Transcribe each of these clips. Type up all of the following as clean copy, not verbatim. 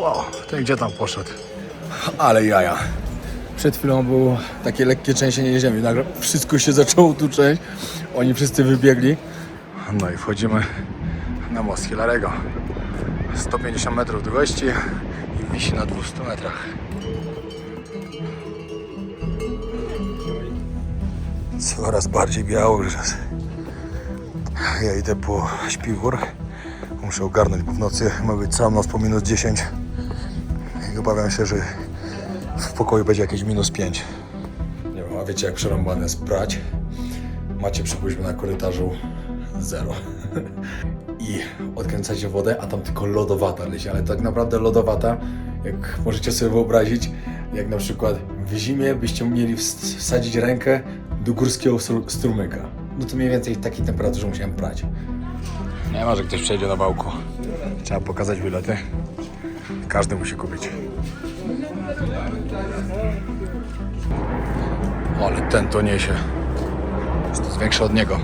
Wow, ten gdzie tam poszedł? Ale jaja. Przed chwilą było takie lekkie trzęsienie ziemi. Nagle wszystko się zaczęło tu trzęść. Oni wszyscy wybiegli. No i wchodzimy na most Hilarego. 150 metrów długości i wisi na 200 metrach. Coraz bardziej biało już jest. Ja idę po śpiwór. Muszę ogarnąć, bo w nocy ma być całą noc po minus 10. I obawiam się, że w pokoju będzie jakieś minus 5. Nie wiem, a wiecie jak przerąbane jest prać? Macie przy kuźmie na korytarzu 0. I odkręcacie wodę, a tam tylko lodowata leci. Ale tak naprawdę lodowata, jak możecie sobie wyobrazić, jak na przykład w zimie byście mieli wsadzić rękę do górskiego strumyka. No to mniej więcej w takiej temperaturze musiałem prać. Nie ma, że ktoś przejdzie na wałku. Trzeba pokazać bilety. Każdy musi kupić. Ale ten to niesie. Jest większy od niego.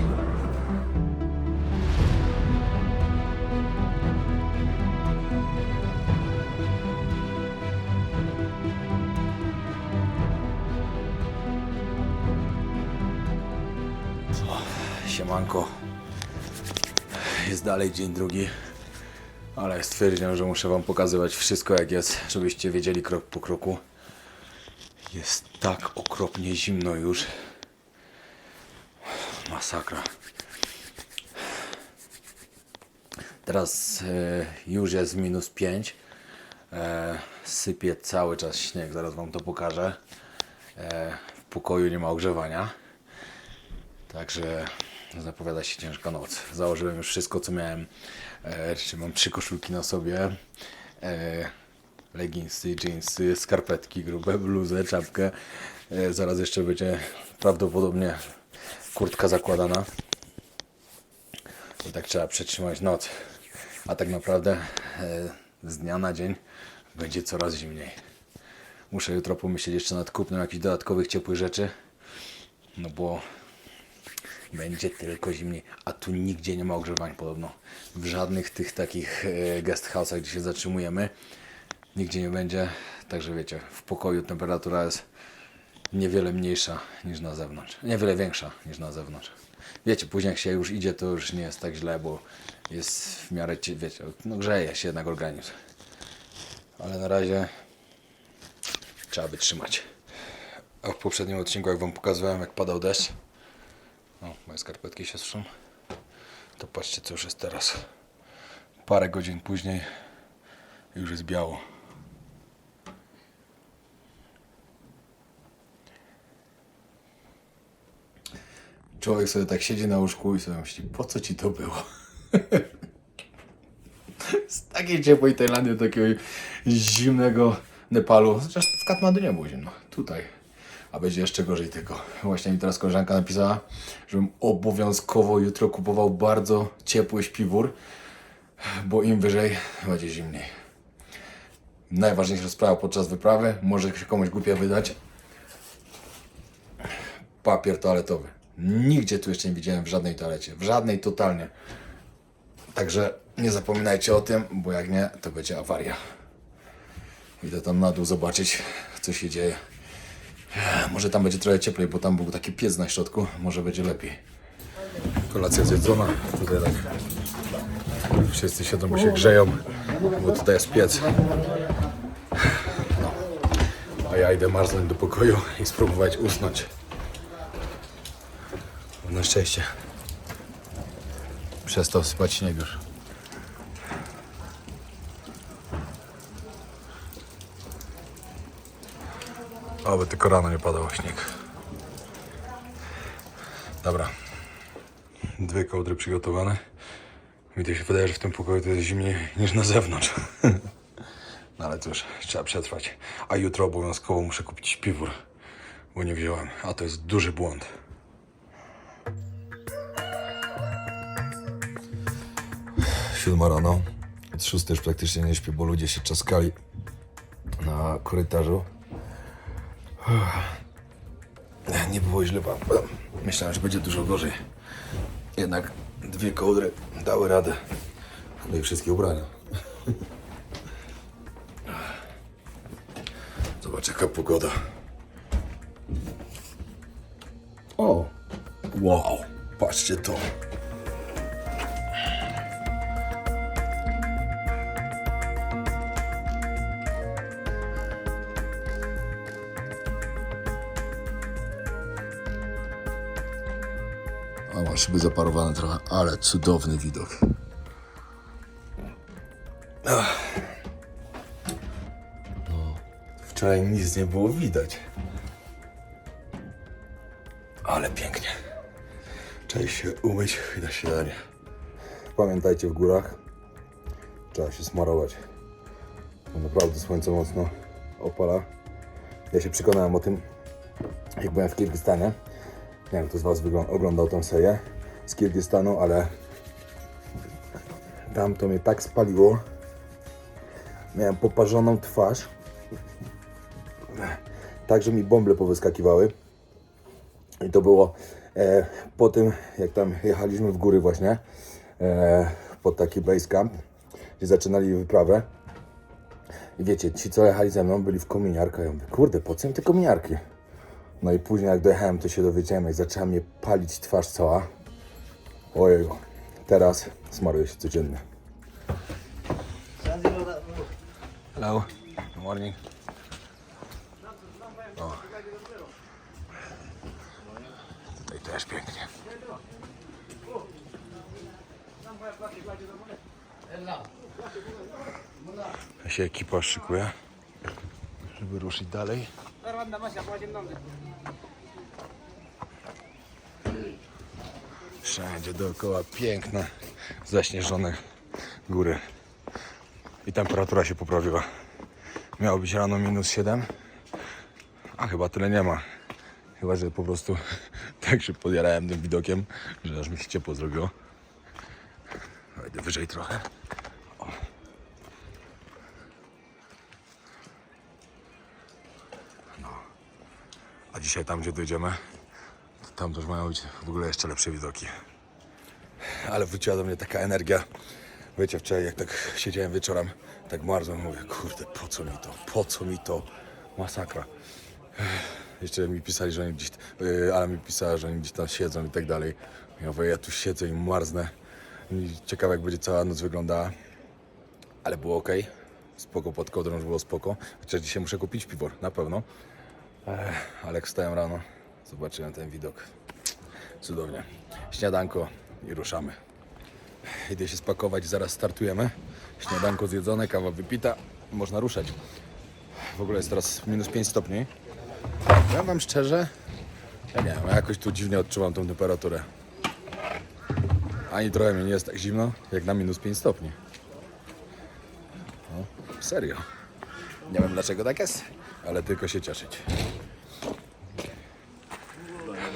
Siemanko. Jest dalej dzień drugi, ale stwierdziłem, że muszę wam pokazywać wszystko jak jest, żebyście wiedzieli krok po kroku. Jest tak okropnie zimno już. Masakra. Teraz już jest minus 5. Sypie cały czas śnieg, zaraz wam to pokażę. W pokoju nie ma ogrzewania. Także zapowiada się ciężka noc. Założyłem już wszystko co miałem. Mam 3 koszulki na sobie. Leginsy, jeansy, skarpetki grube, bluzę, czapkę. Zaraz jeszcze będzie prawdopodobnie kurtka zakładana. I tak trzeba przetrzymać noc. A tak naprawdę z dnia na dzień będzie coraz zimniej. Muszę jutro pomyśleć jeszcze nad kupnem jakichś dodatkowych ciepłych rzeczy. No bo będzie tylko zimniej, a tu nigdzie nie ma ogrzewań podobno. W żadnych tych takich guest house'ach, gdzie się zatrzymujemy, nigdzie nie będzie. Także wiecie, w pokoju temperatura jest niewiele mniejsza niż na zewnątrz. Niewiele większa niż na zewnątrz. Wiecie, później jak się już idzie, to już nie jest tak źle, bo jest w miarę, wiecie, no grzeje się jednak organizm. Ale na razie trzeba wytrzymać. A w poprzednim odcinku, jak wam pokazywałem, jak padał deszcz, o, moje skarpetki się suszą. To patrzcie, co już jest teraz. Parę godzin później już jest biało. Człowiek sobie tak siedzi na łóżku i sobie myśli, po co ci to było? Z takiej ciepłej Tajlandii do takiego zimnego Nepalu. Zresztą w Katmandu nie było zimno. Tutaj. A będzie jeszcze gorzej tylko. Właśnie mi teraz koleżanka napisała, żebym obowiązkowo jutro kupował bardzo ciepły śpiwór, bo im wyżej będzie zimniej. Najważniejsza sprawa podczas wyprawy, może się komuś głupio wydać, papier toaletowy. Nigdzie tu jeszcze nie widziałem w żadnej toalecie. W żadnej totalnie. Także nie zapominajcie o tym, bo jak nie, to będzie awaria. Idę tam na dół zobaczyć, co się dzieje. Może tam będzie trochę cieplej, bo tam był taki piec na środku. Może będzie lepiej. Kolacja zjedzona. Tutaj tak wszyscy siedzą, bo się grzeją, bo tutaj jest piec. No. A ja idę marznąć do pokoju i spróbować usnąć. Na szczęście przestał spać śnieg już. Oby tylko rano nie padał śnieg. Dobra. 2 kołdry przygotowane. Mi to się wydaje, że w tym pokoju to jest zimniej niż na zewnątrz. No ale cóż, trzeba przetrwać. A jutro obowiązkowo muszę kupić śpiwór, bo nie wziąłem. A to jest duży błąd. Siódma rano. Od 6 już praktycznie nie śpię, bo ludzie się czaskali na korytarzu. Nie było źle, myślałem, że będzie dużo gorzej. Jednak 2 kołdry dały radę. No i wszystkie ubrania. jaka pogoda. O! Wow! Patrzcie to! O, mam szyby zaparowane trochę, ale cudowny widok. Wczoraj nic nie było widać. Ale pięknie. Trzeba się umyć i na śniadanie. Pamiętajcie, w górach trzeba się smarować. Bo naprawdę słońce mocno opala. Ja się przekonałem o tym, jak byłem w Kirgistanie. Nie wiem, kto z was oglądał tą serię z Kirgistanu, ale tam to mnie tak spaliło. Miałem poparzoną twarz. Tak, że mi bąble powyskakiwały. I to było po tym, jak tam jechaliśmy w góry właśnie, pod taki base camp, gdzie zaczynali wyprawę. I wiecie, ci co jechali ze mną byli w kominiarkach. Ja mówię, kurde, po co im te kominiarki? No i później jak dojechałem, to się dowiedziałem, jak zaczęła mnie palić twarz cała. Ojej, teraz smaruję się codziennie. Hello, good morning. O. Tutaj też pięknie. Ja się ekipa szykuje, żeby ruszyć dalej. Wszędzie dookoła piękne, zaśnieżone góry. I temperatura się poprawiła. Miało być rano -7, a chyba tyle nie ma. Chyba, że po prostu tak się podjarałem tym widokiem, że aż mi się ciepło zrobiło. Wejdę wyżej trochę. O. No. A dzisiaj tam, gdzie dojdziemy, to tam też mają być w ogóle jeszcze lepsze widoki. Ale wróciła do mnie taka energia. Wiecie, wczoraj jak tak siedziałem wieczorem, tak marzłem, mówię, kurde, po co mi to, masakra. Jeszcze mi pisali, że oni gdzieś, ale mi pisała, że oni gdzieś tam siedzą i tak dalej. Ja mówię, ja tu siedzę i marznę. I ciekawe, jak będzie cała noc wyglądała. Ale było ok. Spoko, pod kołdrą już było spoko. Chociaż dzisiaj muszę kupić piwor, na pewno. Ale jak wstałem rano, zobaczyłem ten widok. Cudownie. Śniadanko i ruszamy. Idę się spakować, zaraz startujemy. Śniadanko zjedzone, kawa wypita. Można ruszać. W ogóle jest teraz -5 stopni. Ja wam szczerze, ja nie wiem, ja jakoś tu dziwnie odczuwam tą temperaturę. Ani trochę mi nie jest tak zimno, jak na -5 stopni. No, serio. Nie wiem dlaczego tak jest, ale tylko się cieszyć.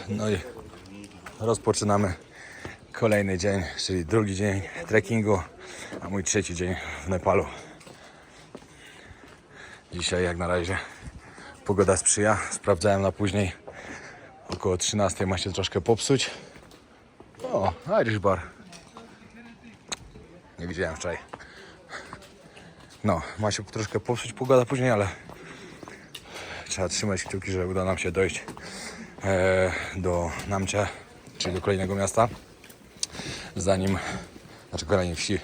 No i rozpoczynamy kolejny dzień, czyli drugi dzień trekkingu, a mój trzeci dzień w Nepalu. Dzisiaj jak na razie pogoda sprzyja. Sprawdzałem na później. Około 13 ma się troszkę popsuć. O, Irish Bar. Nie widziałem wczoraj. No, ma się troszkę popsuć pogoda później, ale trzeba trzymać kciuki, że uda nam się dojść do Namche, czyli do kolejnego miasta. Kolejnej wsi,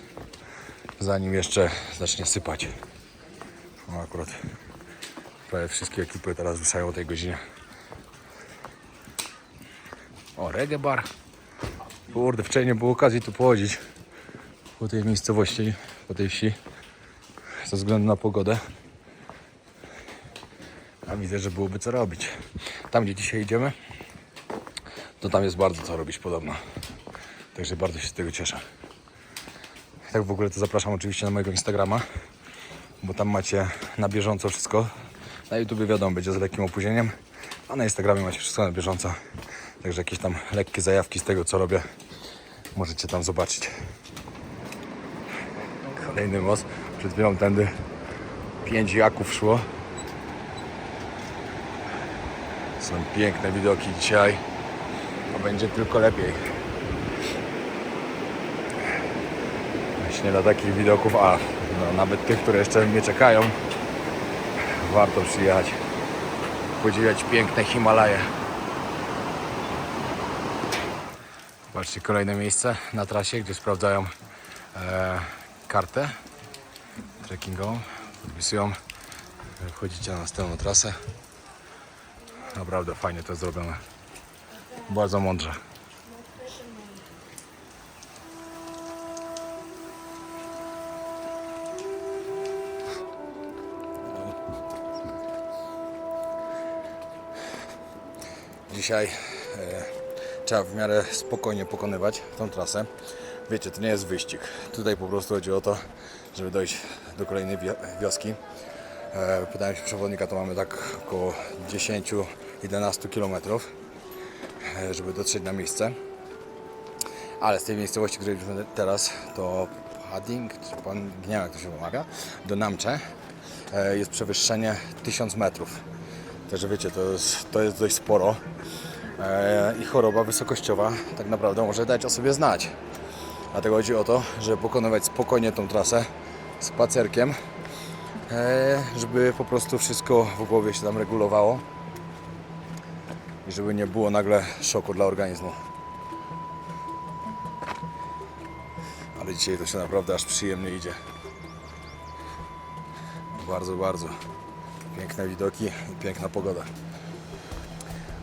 zanim jeszcze zacznie sypać. No akurat prawie wszystkie ekipy teraz ruszają o tej godzinie. O, Reggae Bar. Kurde, wczoraj nie było okazji tu pochodzić po tej miejscowości, po tej wsi, ze względu na pogodę. A widzę, że byłoby co robić. Tam, gdzie dzisiaj idziemy, to tam jest bardzo co robić podobno. Także bardzo się z tego cieszę. Tak w ogóle to zapraszam oczywiście na mojego Instagrama, bo tam macie na bieżąco wszystko. Na YouTube wiadomo, będzie z lekkim opóźnieniem, a na Instagramie macie wszystko na bieżąco. Także jakieś tam lekkie zajawki z tego, co robię, możecie tam zobaczyć. Kolejny most. Przed chwilą tędy 5 jaków szło. Są piękne widoki dzisiaj, a będzie tylko lepiej. Właśnie dla takich widoków, nawet tych, które jeszcze mnie czekają, warto przyjechać podziwiać piękne Himalaje. Zobaczcie, kolejne miejsce na trasie, gdzie sprawdzają kartę trekkingową, podpisują, wchodzicie na następną trasę. Naprawdę fajnie to jest zrobione, bardzo mądrze. Dzisiaj trzeba w miarę spokojnie pokonywać tą trasę. Wiecie, to nie jest wyścig. Tutaj po prostu chodzi o to, żeby dojść do kolejnej wioski. Pytałem się przewodnika, to mamy tak około 10-11 km, żeby dotrzeć na miejsce. Ale z tej miejscowości, w której jesteśmy teraz, to Pading, czy nie wiem jak to się wymawia, do Namche jest przewyższenie 1000 metrów. Także wiecie, to jest dość sporo. I choroba wysokościowa tak naprawdę może dać o sobie znać. Dlatego chodzi o to, żeby pokonywać spokojnie tą trasę spacerkiem, żeby po prostu wszystko w głowie się tam regulowało i żeby nie było nagle szoku dla organizmu. Ale dzisiaj to się naprawdę aż przyjemnie idzie. Bardzo, bardzo piękne widoki i piękna pogoda.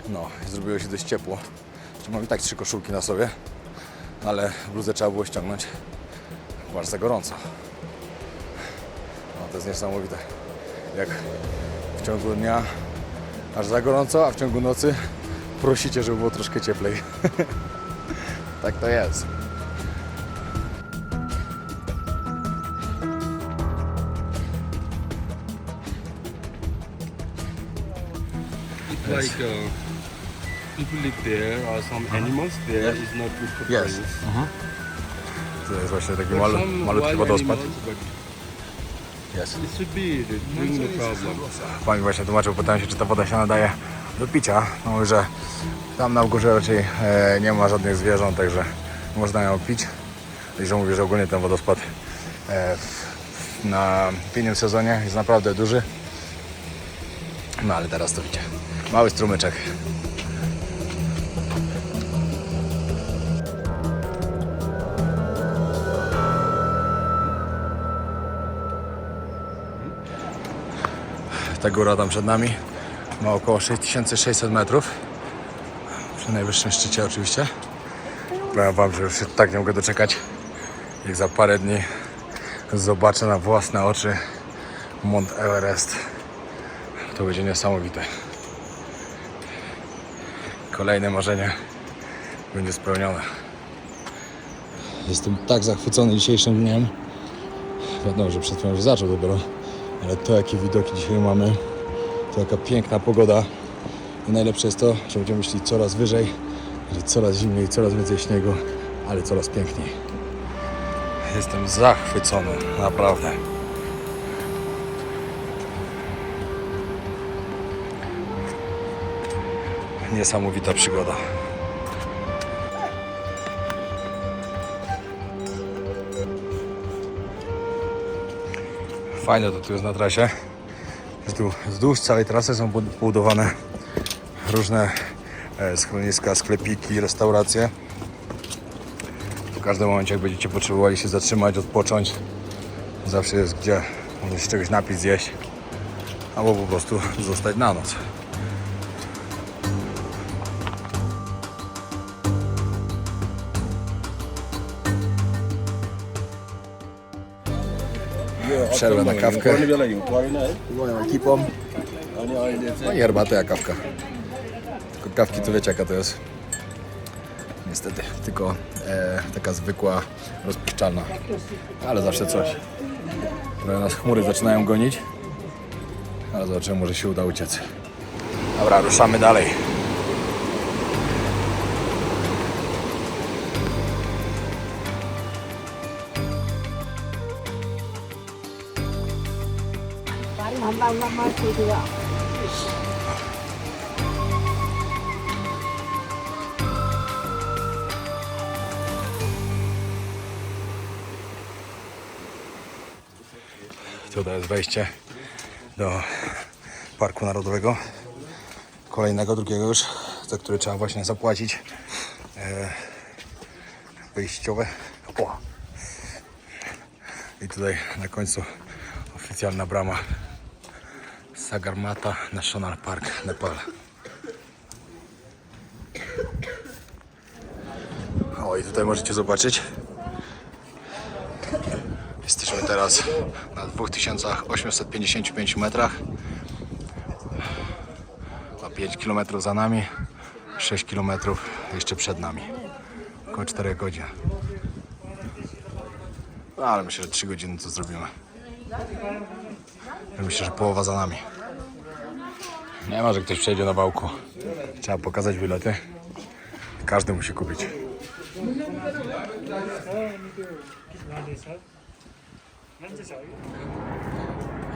No, zrobiło się dość ciepło. Mam i tak 3 koszulki na sobie, ale bluzę trzeba było ściągnąć, bo aż za gorąco. No, to jest niesamowite. Jak w ciągu dnia aż za gorąco, a w ciągu nocy prosicie, żeby było troszkę cieplej. Tak to jest. Like people live there or some animals there is not good for Yes. tourists. To jest właśnie taki There are some malutki wild wodospad. animals, but Yes. it should be doing the problem. Pan mi właśnie tłumaczył, pytałem się, czy ta woda się nadaje do picia. No mówi, że tam na górze raczej nie ma żadnych zwierząt, także można ją pić. I że mówi, że ogólnie ten wodospad na w innym sezonie jest naprawdę duży. No ale teraz to widzicie. Mały strumyczek. Ta góra tam przed nami ma około 6600 metrów. Przy najwyższym szczycie oczywiście. Powiem wam, że już się tak nie mogę doczekać, jak za parę dni zobaczę na własne oczy Mount Everest. To będzie niesamowite. Kolejne marzenie będzie spełnione. Jestem tak zachwycony dzisiejszym dniem. Wiadomo, że przed chwilą już zaczął dopiero, ale to jakie widoki dzisiaj mamy, to jaka piękna pogoda. I najlepsze jest to, że będziemy szli coraz wyżej, że coraz zimniej, coraz więcej śniegu, ale coraz piękniej. Jestem zachwycony, naprawdę. Niesamowita przygoda. Fajne to tu jest na trasie. Tu wzdłuż całej trasy są budowane różne schroniska, sklepiki, restauracje. W każdym momencie, jak będziecie potrzebowali się zatrzymać, odpocząć, zawsze jest gdzie można się czegoś napić, zjeść albo po prostu zostać na noc. Przerwę na kawkę. Moją ekipą. No i herbatę, a kawka. Tylko kawki to wiecie jaka to jest. Niestety, tylko taka zwykła, rozpuszczalna. Ale zawsze coś. Trochę nas chmury zaczynają gonić. Ale zobaczymy, może się uda uciec. Dobra, ruszamy dalej. Tutaj jest wejście do Parku Narodowego. kolejnego, drugiego już, za który trzeba właśnie zapłacić wyjściowe. O! I tutaj na końcu oficjalna brama Sagarmatha National Park, Nepal. O, i tutaj możecie zobaczyć. Jesteśmy teraz na 2855 metrach. A 5 km za nami, 6 km jeszcze przed nami. Około 4 godzin. No, ale myślę, że 3 godziny to zrobimy. Myślę, że połowa za nami. Nie ma, że ktoś przejdzie na wałku. Trzeba pokazać bilety. Każdy musi kupić.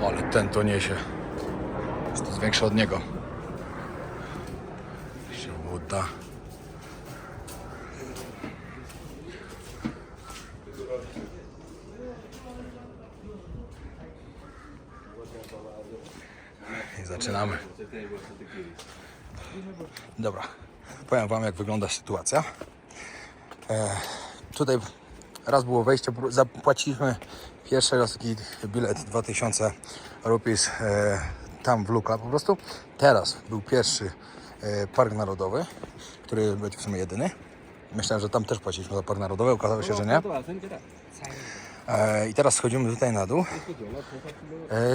O, ale ten to niesie. Jest to większe od niego. Się uda. I zaczynamy. Dobra, powiem wam, jak wygląda sytuacja. Tutaj raz było wejście, zapłaciliśmy pierwszy raz taki bilet 2000 rupees tam w Lukla po prostu. Teraz był pierwszy park narodowy, który będzie w sumie jedyny. Myślałem, że tam też płaciliśmy za park narodowy, okazało się, że nie. I teraz schodzimy tutaj na dół,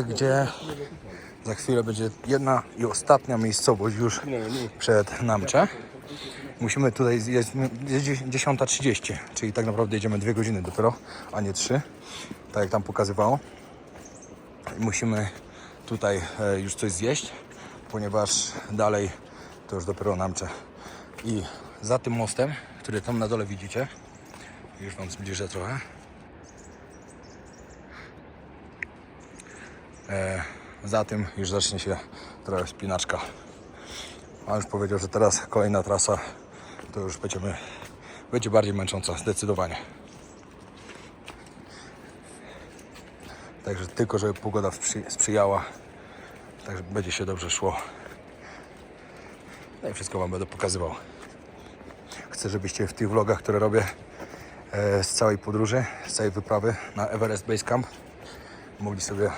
gdzie za chwilę będzie jedna i ostatnia miejscowość już przed Namche. Musimy tutaj, jest 10:30, czyli tak naprawdę jedziemy 2 godziny dopiero, a nie 3, tak jak tam pokazywało. I musimy tutaj już coś zjeść, ponieważ dalej to już dopiero Namche. I za tym mostem, który tam na dole widzicie, już wam zbliżę trochę. Za tym już zacznie się trochę spinaczka. A już powiedział, że teraz kolejna trasa to już będzie bardziej męcząca, zdecydowanie. Także tylko, żeby pogoda sprzyjała, także będzie się dobrze szło. No i wszystko wam będę pokazywał. Chcę, żebyście w tych vlogach, które robię z całej podróży, z całej wyprawy na Everest Base Camp, mogli sobie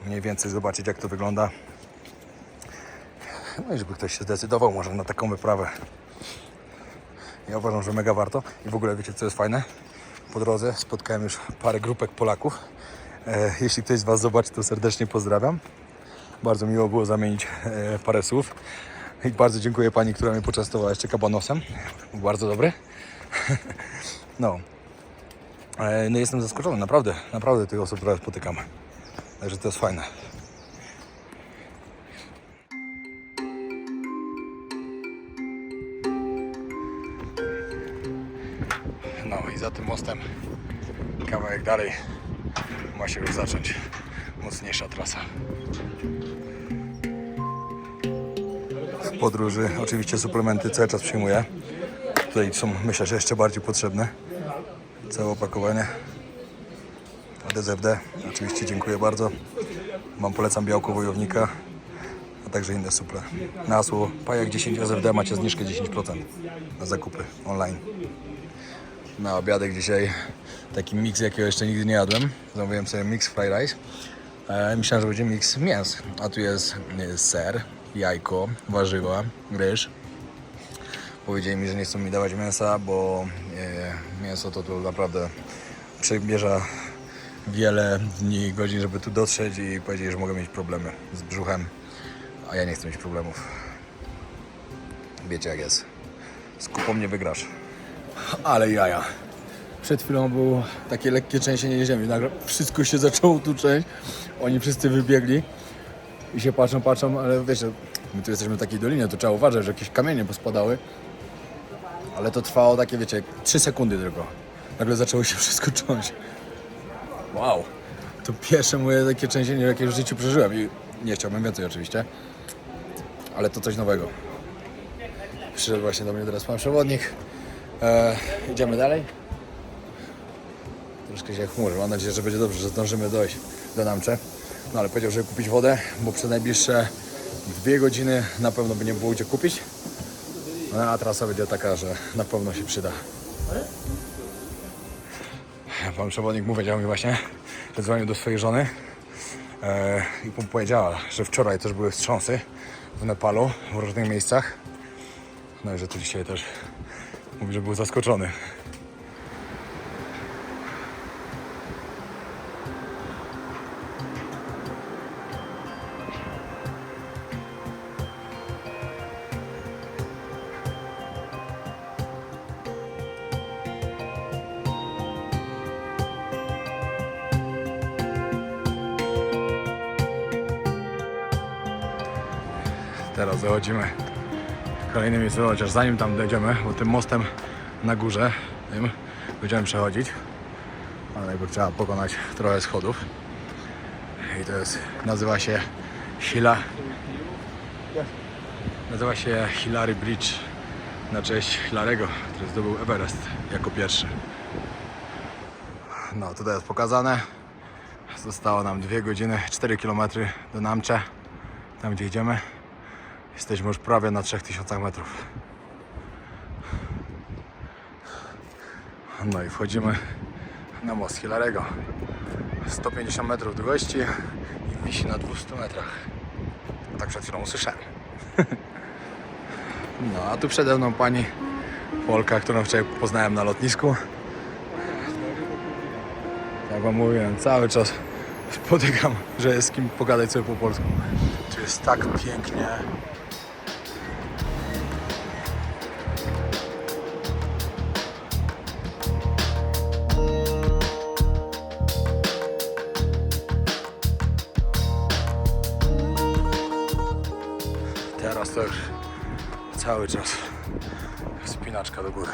mniej więcej zobaczyć, jak to wygląda. No i żeby ktoś się zdecydował może na taką wyprawę. Ja uważam, że mega warto. I w ogóle wiecie, co jest fajne? Po drodze spotkałem już parę grupek Polaków. Jeśli ktoś z was zobaczy, to serdecznie pozdrawiam. Bardzo miło było zamienić parę słów. I bardzo dziękuję pani, która mnie poczęstowała jeszcze kabanosem. Był bardzo dobry. No. No jestem zaskoczony, naprawdę tych osób, które spotykam. Także to jest fajne. No i za tym mostem kawałek dalej ma się już zacząć mocniejsza trasa. W podróży oczywiście suplementy cały czas przyjmuję. Tutaj są, myślę, że jeszcze bardziej potrzebne. Całe opakowanie. DZFD, oczywiście dziękuję bardzo. Wam polecam białko wojownika, a także inne suple. Na hasło Pajak 10 DZFD macie zniżkę 10% na zakupy online. Na obiadek dzisiaj taki miks, jakiego jeszcze nigdy nie jadłem. Zamówiłem sobie mix fried rice. Myślałem, że będzie miks mięs, a tu jest ser, jajko, warzywa, ryż. Powiedzieli mi, że nie chcą mi dawać mięsa, bo mięso to tu naprawdę przebierze wiele dni, godzin, żeby tu dotrzeć, i powiedzieli, że mogę mieć problemy z brzuchem, a ja nie chcę mieć problemów. Wiecie, jak jest. Z kupą nie wygrasz. Ale jaja. Przed chwilą było takie lekkie trzęsienie ziemi. Nagle wszystko się zaczęło tu trzęść. Oni wszyscy wybiegli i się patrzą, ale wiecie, my tu jesteśmy w takiej dolinie, to trzeba uważać, że jakieś kamienie pospadały. Ale to trwało takie, wiecie, 3 sekundy tylko. Nagle zaczęło się wszystko trząść. Wow. To pierwsze moje takie trzęsienie, jakie w życiu przeżyłem. I nie chciałbym więcej oczywiście. Ale to coś nowego. Przyszedł właśnie do mnie teraz pan przewodnik. Idziemy dalej. Troszkę się chmurzy. Mam nadzieję, że będzie dobrze, że zdążymy dojść do Namche. No ale powiedział, żeby kupić wodę, bo przez najbliższe 2 godziny na pewno by nie było gdzie kupić. No, a trasa będzie taka, że na pewno się przyda. Pan przewodnik powiedział mi właśnie, że dzwonił do swojej żony i powiedziała, że wczoraj też były wstrząsy w Nepalu, w różnych miejscach. No i że tu dzisiaj też mówi, że był zaskoczony. Teraz dochodzimy w kolejne miejsce, chociaż zanim tam dojdziemy, bo tym mostem na górze tym będziemy przechodzić, ale najpierw trzeba pokonać trochę schodów i to jest, nazywa się Hillary Bridge na cześć Hillary'ego, który zdobył Everest jako pierwszy. No tutaj jest pokazane, zostało nam 2 godziny, 4 km do Namche, tam gdzie idziemy. Jesteśmy już prawie na 3000 metrów. No i wchodzimy na most Hillary'ego. 150 metrów długości i wisi na 200 metrach. Tak przed chwilą usłyszałem. No a tu przede mną pani Polka, którą wczoraj poznałem na lotnisku. Jak wam mówiłem, cały czas spotykam, że jest z kim pogadać sobie po polsku. Tu jest tak pięknie. Teraz to już cały czas wspinaczka do góry.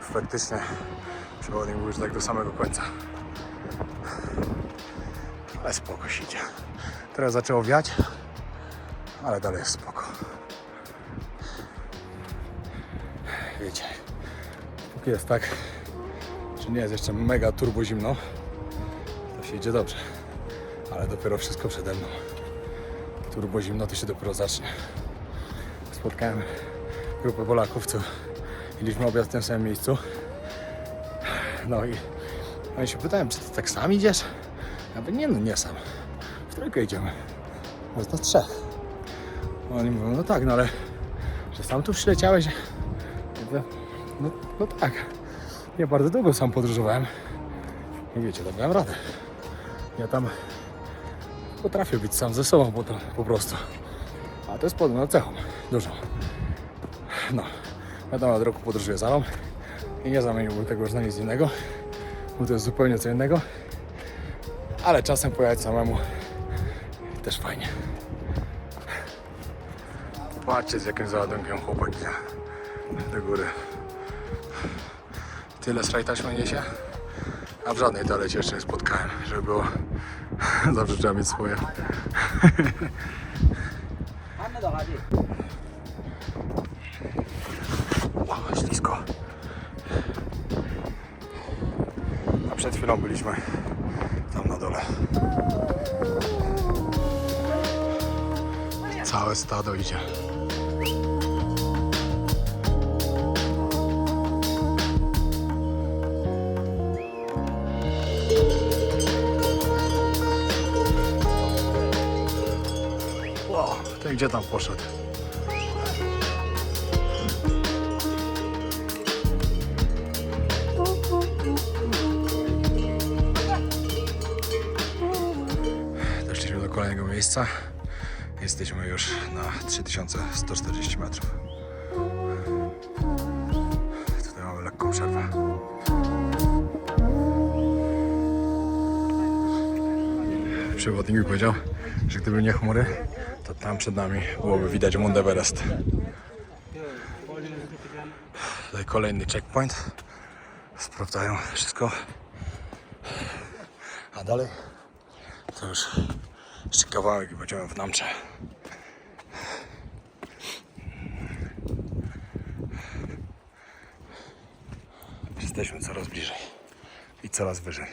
Faktycznie przewodnik był już tak do samego końca. Ale spoko się idzie. Teraz zaczęło wiać, ale dalej jest spoko. Wiecie, póki jest tak, że nie jest jeszcze mega turbo zimno, to się idzie dobrze. Ale dopiero wszystko przede mną. Turbo zimno to się dopiero zacznie. Spotkałem grupę Polaków, co mieliśmy obiad w tym samym miejscu. No i oni się pytają, czy ty tak sam idziesz? Ja mówię, nie no, nie sam. W trójkę idziemy. Bo jest nas 3. Oni mówią, no tak, no ale że sam tu przyleciałeś? Ja mówię, no tak. Ja bardzo długo sam podróżowałem. I wiecie, dałem radę. Ja tam potrafię być sam ze sobą po prostu. A to jest podobną cechą, dużą. No, wiadomo, od roku podróżuję z Alą i nie zamieniłbym tego już na nic innego, bo to jest zupełnie co innego. Ale czasem pojechać samemu też fajnie. Patrzcie, z jakim załadunkiem chłopak idzie do góry. Tyle strajtaśmy niesie, a w żadnej toalecie jeszcze nie spotkałem, żeby było. Zawsze trzeba mieć swoje. Wow, ślisko. A przed chwilą byliśmy tam na dole. Całe stado idzie. Wow, to gdzie tam poszedł? Doszliśmy do kolejnego miejsca. Jesteśmy już na 3140 metrów. Tutaj mamy lekką przerwę. Przewodnik mi powiedział, że gdyby nie chmury, to tam przed nami byłoby widać Mount Everest. Tutaj kolejny checkpoint. Sprawdzają wszystko. A dalej to już jeszcze kawałek i będziemy w Namche. Jesteśmy coraz bliżej i coraz wyżej.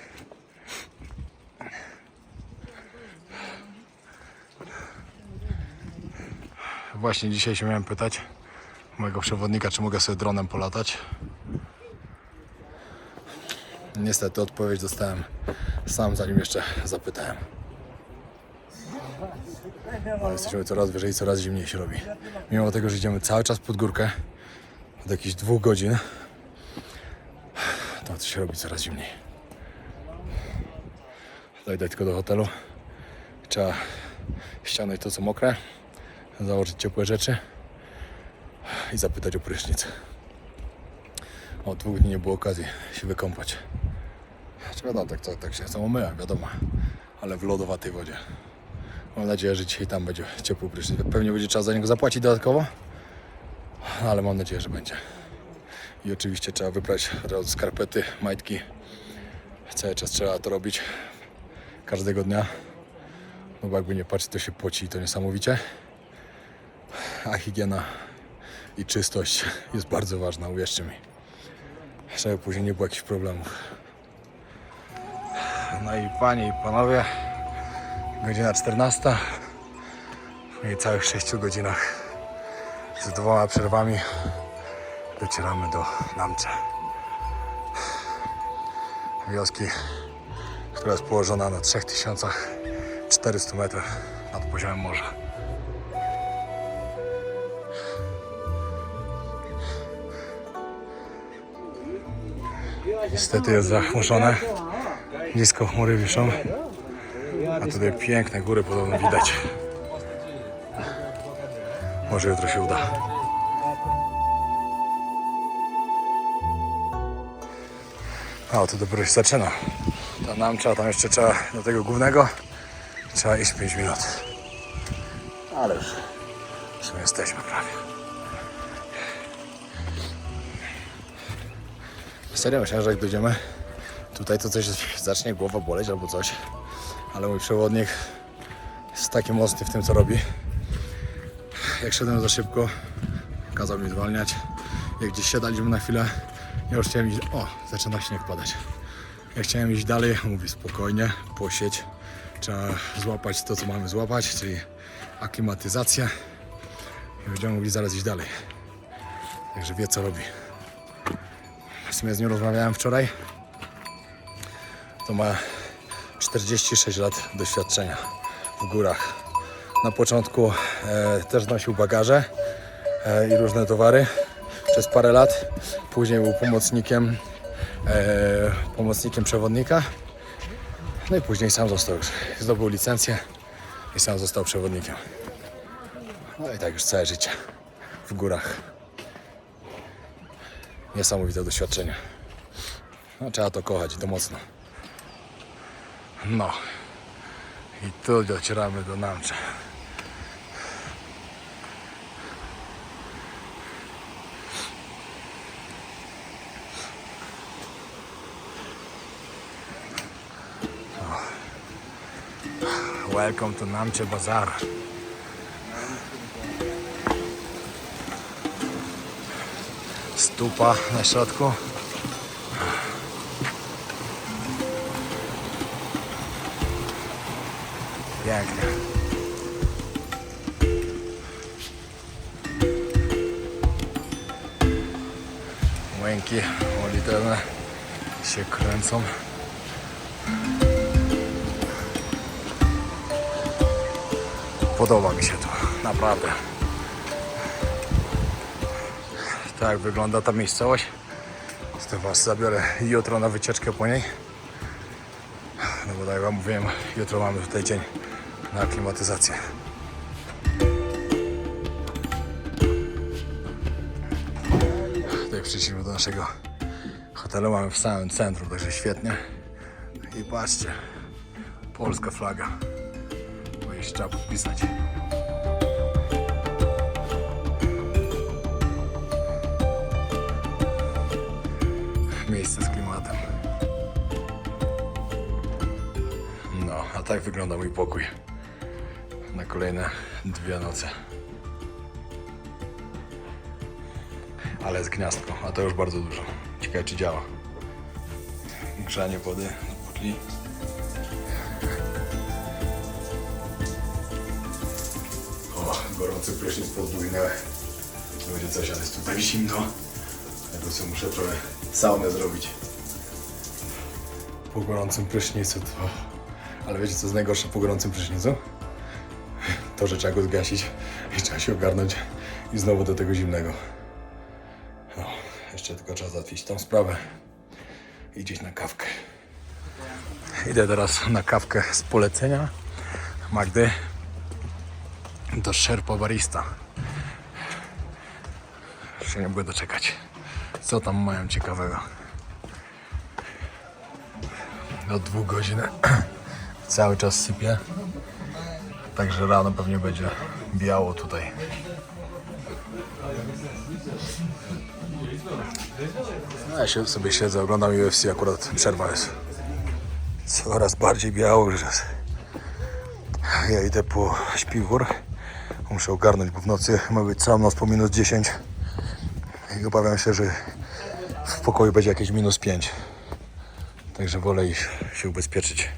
Właśnie dzisiaj się miałem pytać mojego przewodnika, czy mogę sobie dronem polatać. Niestety odpowiedź dostałem sam, zanim jeszcze zapytałem. Ale jesteśmy coraz wyżej i coraz zimniej się robi. Mimo tego, że idziemy cały czas pod górkę od jakichś 2 godzin, to się robi coraz zimniej. Dojdę tylko do hotelu. Trzeba ściągnąć to co mokre, założyć ciepłe rzeczy i zapytać o prysznic. Od 2 dni nie było okazji się wykąpać. Czy wiadomo, tak się samo myłem, wiadomo, ale w lodowatej wodzie. Mam nadzieję, że dzisiaj tam będzie ciepły prysznic. Pewnie będzie trzeba za niego zapłacić dodatkowo, ale mam nadzieję, że będzie. I oczywiście trzeba wybrać skarpety, majtki. Cały czas trzeba to robić każdego dnia. No bo jakby nie patrzeć, to się poci i to niesamowicie. A higiena i czystość jest bardzo ważna, uwierzcie mi. Żeby później nie było jakichś problemów. No i panie i panowie, godzina 14. W niecałych 6 godzinach z 2 przerwami docieramy do Namche. Wioski, która jest położona na 3400 metrów nad poziomem morza. Niestety jest zachmurzone, nisko chmury wiszą, a tutaj piękne góry podobno widać. Może jutro się uda. A to dopiero się zaczyna. To Namche, tam jeszcze trzeba do tego głównego, trzeba iść 5 minut. Ale już w sumie jesteśmy prawie. Serio myślałem, że jak dojdziemy tutaj, to coś zacznie głowa boleć albo coś. Ale mój przewodnik jest taki mocny w tym, co robi. Jak szedłem za szybko, kazał mi zwalniać. Jak gdzieś siadaliśmy na chwilę, ja już chciałem iść. O, zaczyna śnieg padać. Ja chciałem iść dalej, mówi spokojnie, posiedź. Trzeba złapać to, co mamy złapać, czyli aklimatyzację. I będziemy mogli zaraz iść dalej. Także wie, co robi. W sumie z nią rozmawiałem wczoraj. To ma 46 lat doświadczenia w górach. Na początku też nosił bagaże i różne towary przez parę lat. Później był pomocnikiem przewodnika. No i później sam został już. Zdobył licencję i sam został przewodnikiem. No i tak już całe życie w górach. Niesamowite doświadczenie. No, trzeba to kochać i to mocno. No i tu docieramy do Namche. Welcome to Namche Bazaar. Stupa na środku. Pięknie. Łęki modlitewne się kręcą. Podoba mi się to, naprawdę. Tak wygląda ta miejscowość. To was zabiorę jutro na wycieczkę po niej. No bo tak jak wam mówiłem, jutro mamy tutaj dzień na aklimatyzację. Tutaj przyszliśmy do naszego hotelu, mamy w samym centrum, także świetnie. I patrzcie, polska flaga. Bo jeszcze trzeba podpisać. Miejsce z klimatem. No, a tak wygląda mój pokój na kolejne 2 noce. Ale jest gniazdko, a to już bardzo dużo. Ciekawe, czy działa. Grzanie wody na butli. O. gorący prysznic podwójny. To będzie coś, ale jest tutaj zimno. Ja po prostu muszę trochę saunę zrobić. Po gorącym prysznicu to... Ale wiecie co jest najgorsze po gorącym prysznicu? To, że trzeba go zgasić i trzeba się ogarnąć i znowu do tego zimnego. No, jeszcze tylko trzeba załatwić tą sprawę i iść na kawkę. Idę teraz na kawkę z polecenia Magdy do Sherpa Barista. Się nie mogę doczekać. Co tam mają ciekawego? Do 2 godzin cały czas sypie. Także rano pewnie będzie biało tutaj. Ja się sobie siedzę, oglądam UFC, akurat przerwa jest. Coraz bardziej biało już jest. Ja idę po śpiwór. Muszę ogarnąć, bo w nocy ma być całą noc po minus 10. I obawiam się, że w pokoju będzie jakieś minus 5. Także wolę iść się ubezpieczyć.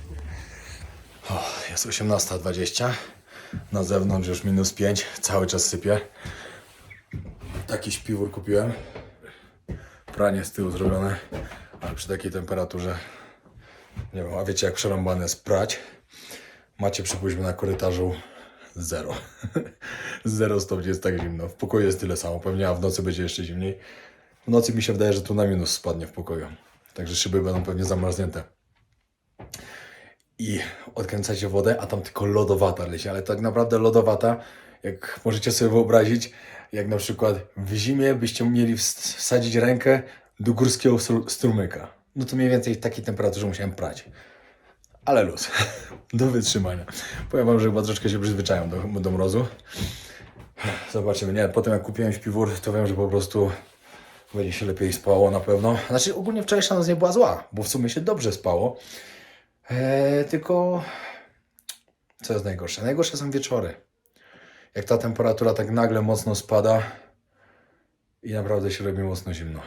O, jest 18:20. Na zewnątrz już minus 5. Cały czas sypie. Taki śpiwór kupiłem. Pranie z tyłu zrobione. Ale przy takiej temperaturze, nie wiem, a wiecie jak przerąbane jest prać? Macie, przypuśćmy, na korytarzu 0. 0 stopni, jest tak zimno. W pokoju jest tyle samo. Pewnie, a w nocy będzie jeszcze zimniej. W nocy mi się wydaje, że tu na minus spadnie w pokoju. Także szyby będą pewnie zamarznięte. I odkręcacie wodę, a tam tylko lodowata leci. Ale tak naprawdę lodowata, jak możecie sobie wyobrazić, jak na przykład w zimie byście mieli wsadzić rękę do górskiego strumyka. No to mniej więcej w takiej temperaturze musiałem prać. Ale luz. Do wytrzymania. Powiem wam, że chyba troszkę się przyzwyczają do mrozu. Zobaczymy. Nie, potem jak kupiłem śpiwór, to wiem, że po prostu będzie się lepiej spało na pewno. Znaczy ogólnie wczorajsza noc nie była zła, bo w sumie się dobrze spało. Tylko co jest najgorsze? Najgorsze są wieczory. Jak ta temperatura tak nagle mocno spada i naprawdę się robi mocno zimno.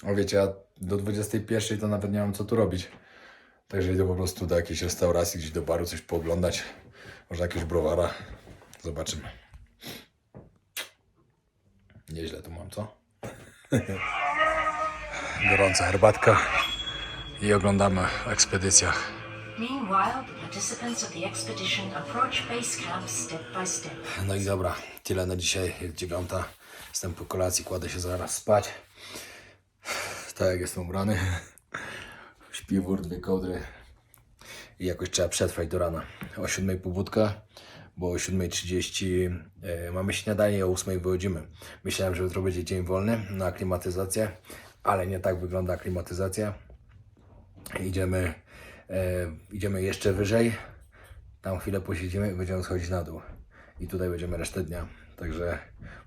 O wiecie, ja do 21 to nawet nie mam co tu robić. Także idę po prostu do jakiejś restauracji, gdzieś do baru, coś pooglądać. Może jakiegoś browara. Zobaczymy. Nieźle tu mam, co? Gorąca herbatka i oglądamy o ekspedycjach. Meanwhile, the participants of the expedition approach base camp step by step. No i dobra, tyle na dzisiaj. Jest 9. Jestem po kolacji, kładę się zaraz spać. Tak jak jestem ubrany. Śpiwór, 2 kołdry. I jakoś trzeba przetrwać do rana. O 7 pobudka, bo o 7:30 mamy śniadanie, o 8 wychodzimy. Myślałem, że jutro będzie dzień wolny na aklimatyzację, ale nie tak wygląda aklimatyzacja. Idziemy jeszcze wyżej. Tam chwilę posiedzimy i będziemy schodzić na dół. I tutaj będziemy resztę dnia. Także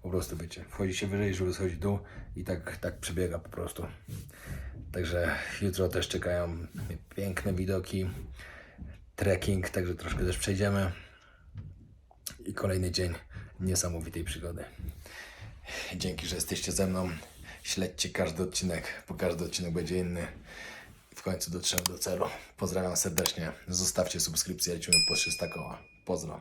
po prostu wiecie, wchodzi się wyżej, żeby schodzić w dół i tak przebiega po prostu. Także jutro też czekają piękne widoki, trekking, także troszkę też przejdziemy. I kolejny dzień niesamowitej przygody. Dzięki, że jesteście ze mną. Śledźcie każdy odcinek, bo każdy odcinek będzie inny. W końcu dotrzemy do celu. Pozdrawiam serdecznie. Zostawcie subskrypcję, lecimy po 300 koła. Pozdro.